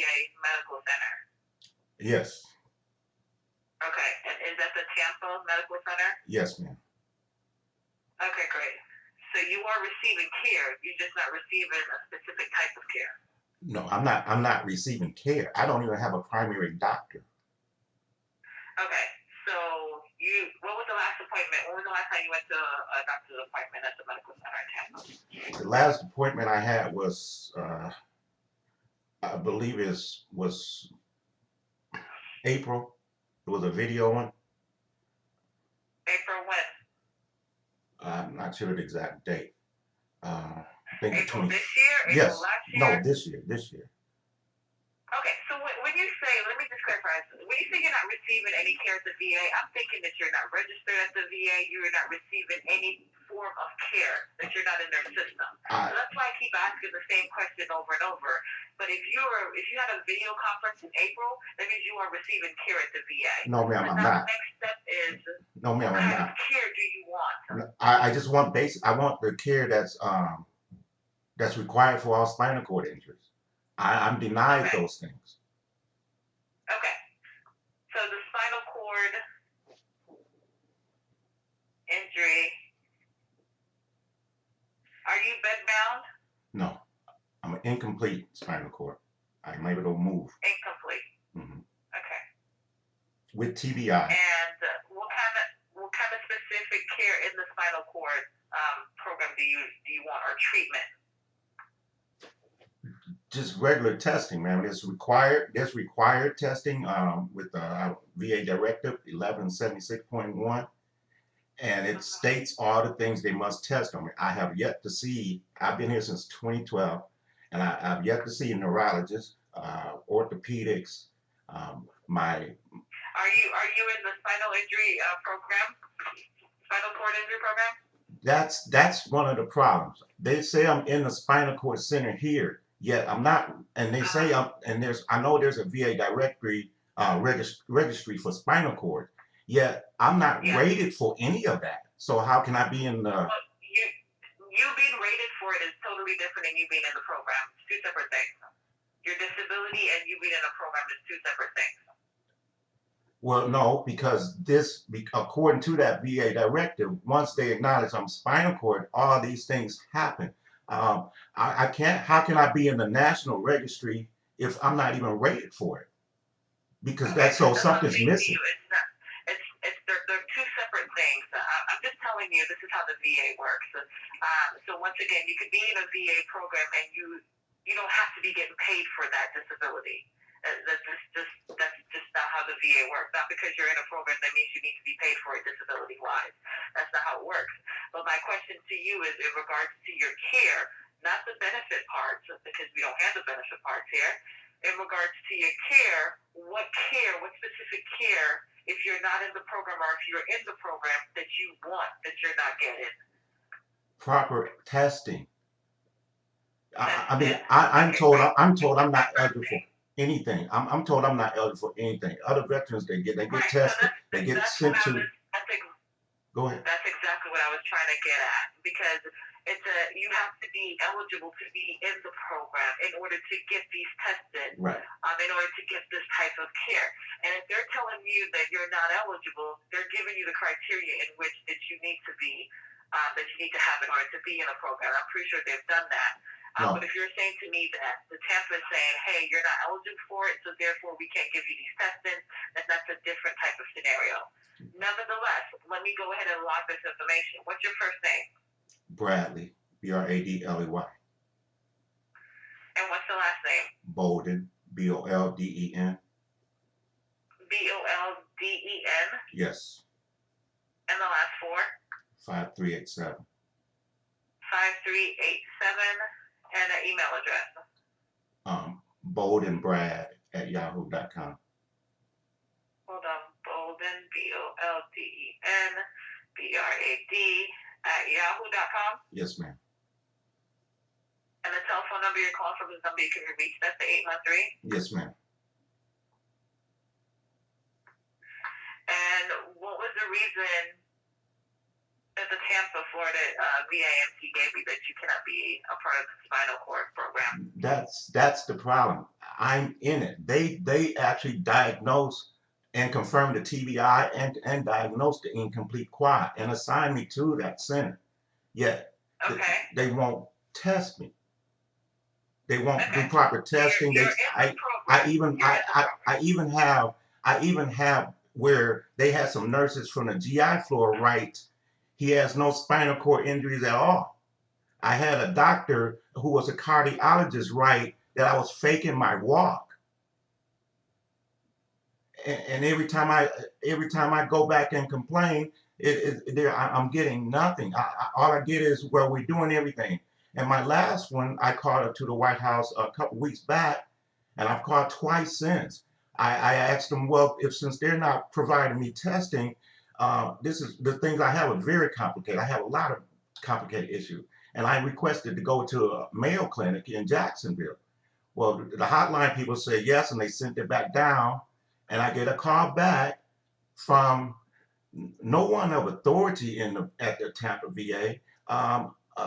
VA Medical Center? Yes. Okay, and is that the Tampa Medical Center? Yes, ma'am. Okay, great. So you are receiving care, you're just not receiving a specific type of care. No, I'm not receiving care. I don't even have a primary doctor. Okay, so what was the last appointment? When was the last time you went to a doctor's appointment at the medical center in Tampa? The last appointment I had was, I believe was April. It was a video one. April when? I'm not sure the exact date. I think April 20. This year? Yes. April last year? No, this year. Okay, so when you say, let me just clarify, when you say you're not receiving any care at the VA, I'm thinking that you're not registered at the VA, you're not receiving any form of care, that you're not in their system. So that's why I keep asking the same question over and over. But if you had a video conference in April, that means you are receiving care at the VA. No, ma'am, I'm not. The next step is, no, ma'am, what I'm kind not. of care do you want? I just want I want the care that's required for all spinal cord injuries. I'm denied those things. Okay. So the spinal cord injury, are you bedbound? No. I'm an incomplete spinal cord. I'm able to move. Incomplete. Mm-hmm. Okay. With TBI. And what kind of specific care in the spinal cord program do you want, or treatment? Just regular testing, man. There's required testing with VA Directive 1176.1, and it states all the things they must test on me. I have yet to see. I've been here since 2012, and I've yet to see a neurologist, orthopedics. Are you in the spinal injury program? Spinal cord injury program? That's one of the problems. They say I'm in the spinal cord center here. Yet I'm not, and they say I know there's a VA directory registry for spinal cord. Yet I'm not rated for any of that. So how can I be in the? Well, you being rated for it is totally different than you being in the program. It's two separate things. Your disability and you being in a program is two separate things. Well, no, because according to that VA directive, once they acknowledge I'm spinal cord, all these things happen. I can't. How can I be in the national registry if I'm not even rated for it? Because something's missing. They're two separate things. I'm just telling you, this is how the VA works. So once again, you could be in a VA program and you don't have to be getting paid for that disability. That's just not how the VA works. Not because you're in a program that means you need to be paid for it disability-wise. That's not how it works. But my question to you is in regards to your care, not the benefit parts, because we don't have the benefit parts here. In regards to your care, what specific care, if you're not in the program or if you're in the program, that you want that you're not getting? Proper testing. I'm told I'm not eligible for anything. I'm told I'm not eligible for anything. Other veterans, they get tested, they get sent to. Go ahead. That's exactly what I was trying to get at, because you have to be eligible to be in the program in order to get these tested, right? In order to get this type of care. And if they're telling you that you're not eligible, they're giving you the criteria in which that you need to be, that you need to have in order to be in a program. I'm pretty sure they've done that. No. But if you're saying to me that the Tampa is saying, hey, you're not eligible for it, so therefore we can't give you these testing, then that's a different type of scenario. Nevertheless, let me go ahead and log this information. What's your first name? Bradley. Bradley. And what's the last name? Bolden. Bolden. Bolden? Yes. And the last four? 5387. 5387. And an email address? boldenbrad@yahoo.com. Hold on. Bolden, BOLDENBRAD Yes, ma'am. And the telephone number you're calling from is the number you can reach. That's the 813? Yes, ma'am. And what was the reason that the Tampa, Florida VAMC gave you that you cannot be a part of the spinal cord program? That's the problem. I'm in it. They actually diagnosed and confirmed the TBI and diagnosed the incomplete quad and assigned me to that center. Yet Okay. they won't test me. They won't do Okay. proper So testing. you're in the program. You're in the program. I even have where they had some nurses from the GI floor write, he has no spinal cord injuries at all. I had a doctor who was a cardiologist write that I was faking my walk. And every time I go back and complain, I'm getting nothing. All I get is, well, we're doing everything. And my last one, I called up to the White House a couple weeks back, and I've called twice since. I asked them, well, if since they're not providing me testing, this is the things I have are very complicated. I have a lot of complicated issues, and I requested to go to a Mayo Clinic in Jacksonville. Well, the hotline people said yes, and they sent it back down, and I get a call back from no one of authority at the Tampa VA.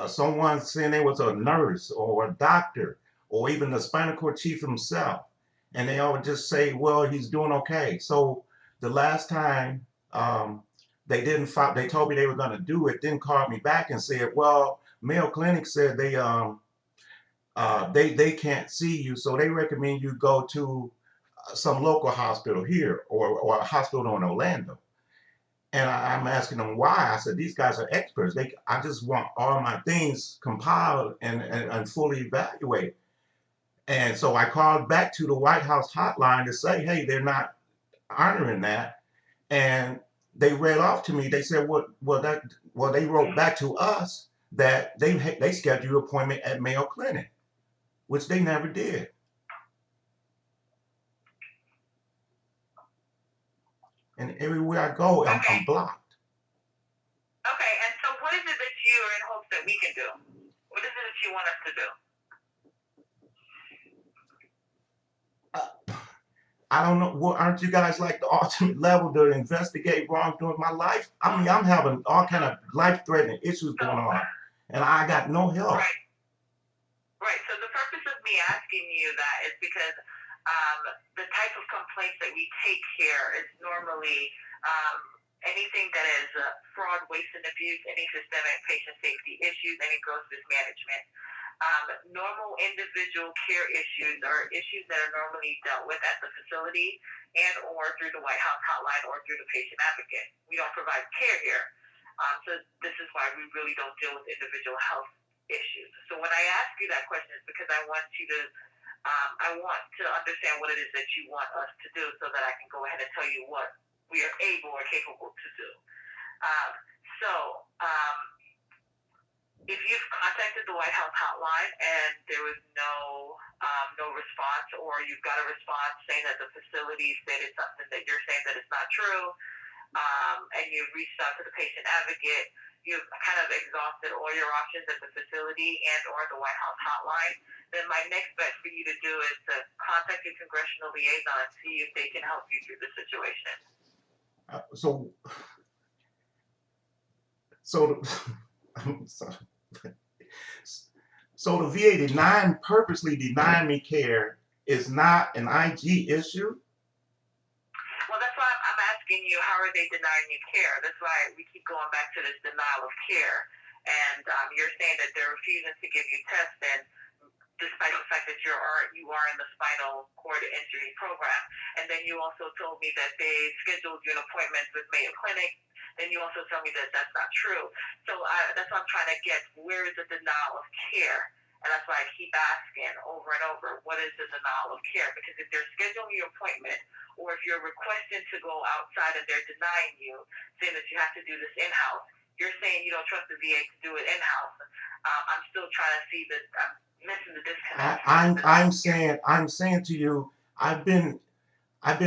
Someone saying there was a nurse or a doctor or even the spinal cord chief himself, and they all would just say, "Well, he's doing okay." So the last time they didn't follow, they told me they were going to do it, then called me back and said, "Well, Mayo Clinic said they can't see you, so they recommend you go to some local hospital here or a hospital in Orlando." And I'm asking them why. I said, these guys are experts. I just want all my things compiled and fully evaluated. And so I called back to the White House hotline to say, hey, they're not honoring that. And they read off to me. They said, well, they wrote back to us that they scheduled an appointment at Mayo Clinic, which they never did. And everywhere I go, I'm blocked. Okay, and so what is it that you are in hopes that we can do? What is it that you want us to do? I don't know. Well, aren't you guys like the ultimate level to investigate wrongdoing in my life? I mean, I'm having all kind of life-threatening issues going on, and I got no help. Right. Right. So the purpose of me asking you that is because the type of complaints that we take here is normally anything that is fraud, waste, and abuse, any systemic patient safety issues, any gross mismanagement. Normal individual care issues are issues that are normally dealt with at the facility and or through the White House hotline or through the patient advocate. We don't provide care here. So this is why we really don't deal with individual health issues. So when I ask you that question, it's because I want to understand what it is that you want us to do so that I can go ahead and tell you what we are able or capable to do. If you've contacted the White House hotline and there was no response, or you've got a response saying that the facility stated something that you're saying that it's not true, and you've reached out to the patient advocate, you've kind of exhausted all your options at the facility and or the White House hotline, then my next bet for you to do is to contact your congressional liaison and see if they can help you through the situation. I'm sorry. So the VA purposely denying me care is not an IG issue? Well, that's why I'm asking you, how are they denying you care? That's why we keep going back to this denial of care. And you're saying that they're refusing to give you tests, and despite the fact that you are in the spinal cord injury program. And then you also told me that they scheduled you an appointment with Mayo Clinic. Then you also tell me that that's not true. So that's what I'm trying to get. Where is the denial of care? And that's why I keep asking over and over, what is the denial of care? Because if they're scheduling your appointment, or if you're requesting to go outside and they're denying you, saying that you have to do this in-house, you're saying you don't trust the VA to do it in-house. I'm still trying to see that I'm missing the disconnect. I'm saying to you, I've been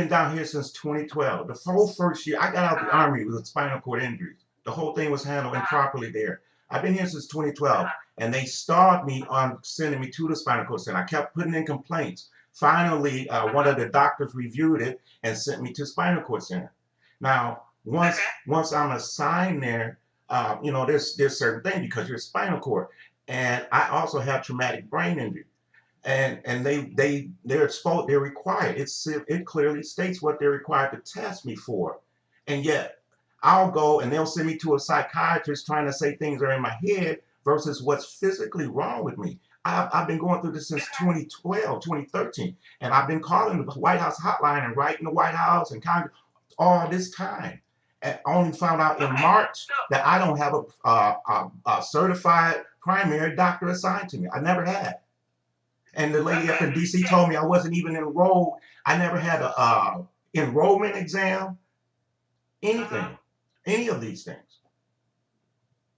down here since 2012. The whole first year, I got out of the Army with spinal cord injuries. The whole thing was handled improperly there. I've been here since 2012, and they stalled me on sending me to the spinal cord center. I kept putting in complaints. Finally, one of the doctors reviewed it and sent me to spinal cord center. Now, once I'm assigned there, there's certain things because you're spinal cord, and I also have traumatic brain injury. and they're required. It clearly states what they're required to test me for, and yet I'll go and they'll send me to a psychiatrist trying to say things are in my head versus what's physically wrong with me. I've been going through this since 2012, 2013, and I've been calling the White House hotline and writing the White House and Congress all this time. And only found out in March that I don't have a certified primary doctor assigned to me. I never had. And the lady up in DC told me I wasn't even enrolled. I never had a enrollment exam, anything, any of these things.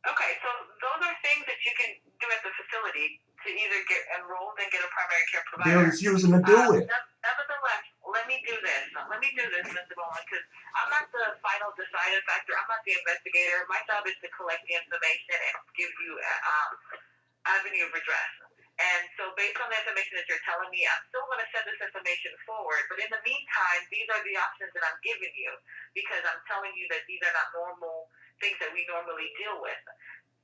Okay, so those are things that you can do at the facility to either get enrolled and get a primary care provider. They're refusing to do it. Nevertheless, let me do this. Let me do this, Mr. Bowman, because I'm not the final deciding factor. I'm not the investigator. My job is to collect the information and give you avenue of redress. And so based on the information that you're telling me, I'm still going to send this information forward. But in the meantime, these are the options that I'm giving you because I'm telling you that these are not normal things that we normally deal with.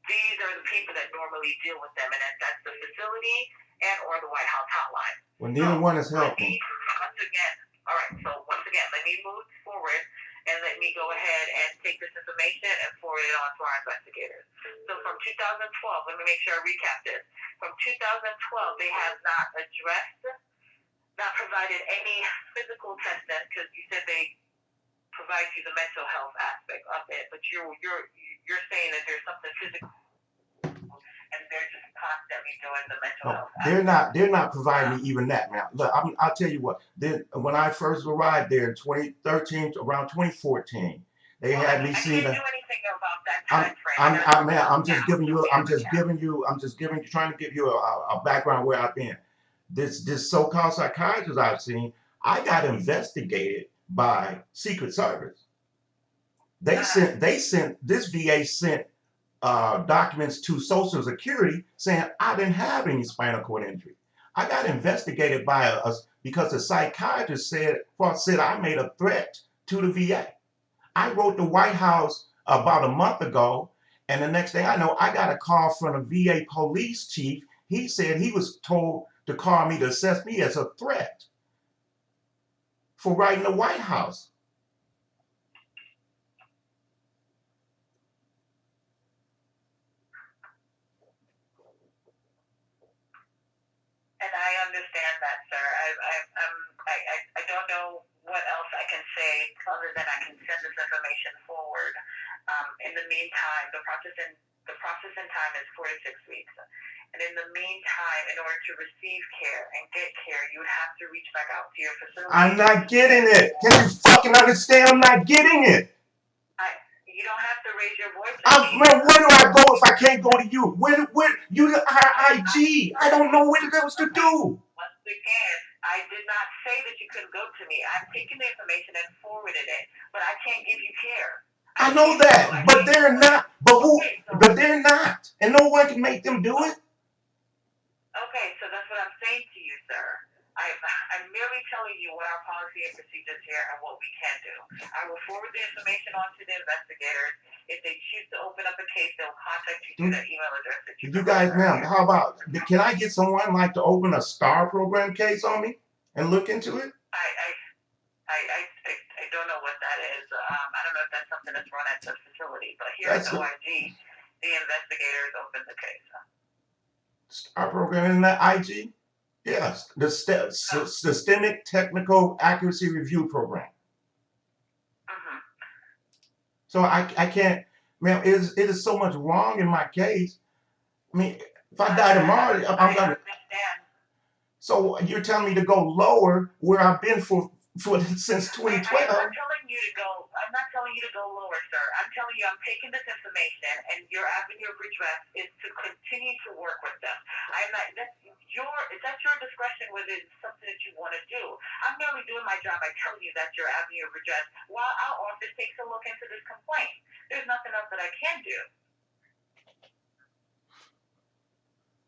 These are the people that normally deal with them, and that's the facility and or the White House hotline. Well, neither one is helping. Once again, let me move forward and let me go ahead and take this information and forward it on to our investigators. So from 2012, let me make sure I recap this. From 2012, they have not provided any physical testing because you said they provide you the mental health aspect of it, but you're saying that there's something physical and they're just constantly doing the mental health aspect. They're not providing me even that, man. Look, I'll tell you what. When I first arrived there in 2013, around 2014, they had me see the. I can't do anything about that time frame. I'm just trying to give you a background where I've been. This so-called psychiatrist I've seen, I got investigated by Secret Service. This VA sent documents to Social Security saying I didn't have any spinal cord injury. I got investigated by us because the psychiatrist said I made a threat to the VA. I wrote the White House about a month ago, and the next thing I know, I got a call from the VA police chief. He said he was told to call me to assess me as a threat for writing the White House. And I understand that, sir. I don't know what else I can say other than I can send this information forward. In the meantime, the process in time is 4 to 6 weeks. And in the meantime, in order to receive care and get care, you would have to reach back out to your facility. I'm not getting it. Can you fucking understand? I'm not getting it. You don't have to raise your voice. Man, where do I go if I can't go to you? Where you the IG? I don't know what else to do. Once again, I did not say that you couldn't go to me. I've taken the information and forwarded it, but I can't give you care. I know that, but they're not. But they're not, and no one can make them do it. Okay, so that's what I'm saying to you, sir. I'm merely telling you what our policy and procedures here and what we can do. I will forward the information on to the investigators. If they choose to open up a case, they'll contact you through that email address that you guys, ma'am, how about, can I get someone like to open a STAR program case on me and look into it? I don't know what that is. I don't know if that's something that's run at the facility, but here at OIG, the investigators opened the case. STAR program, isn't that IG? Yes, the Systemic Technical Accuracy Review Program. So I can't, man, it is so much wrong in my case. I mean, if I die tomorrow, I'm gonna. So you're telling me to go lower where I've been since 2012? I'm not telling you to go lower, sir. I'm telling you I'm taking this information and your avenue of redress is to continue to work with them. That's your discretion whether it's something that you want to do. I'm merely doing my job by telling you that's your avenue of redress while our office takes a look into this complaint. There's nothing else that I can do.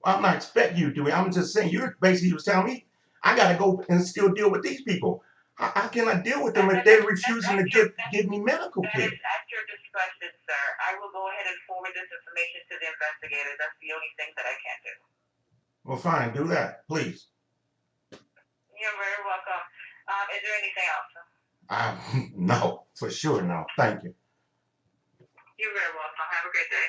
I'm not expecting you to do it. I'm just saying, you're basically telling me I got to go and still deal with these people. How can I deal with them if they're refusing to give me medical care? That is at your discretion, sir. I will go ahead and forward this information to the investigators. That's the only thing that I can do. Well, fine. Do that, please. You're very welcome. Is there anything else? No, for sure, no. Thank you. You're very welcome. Have a great day.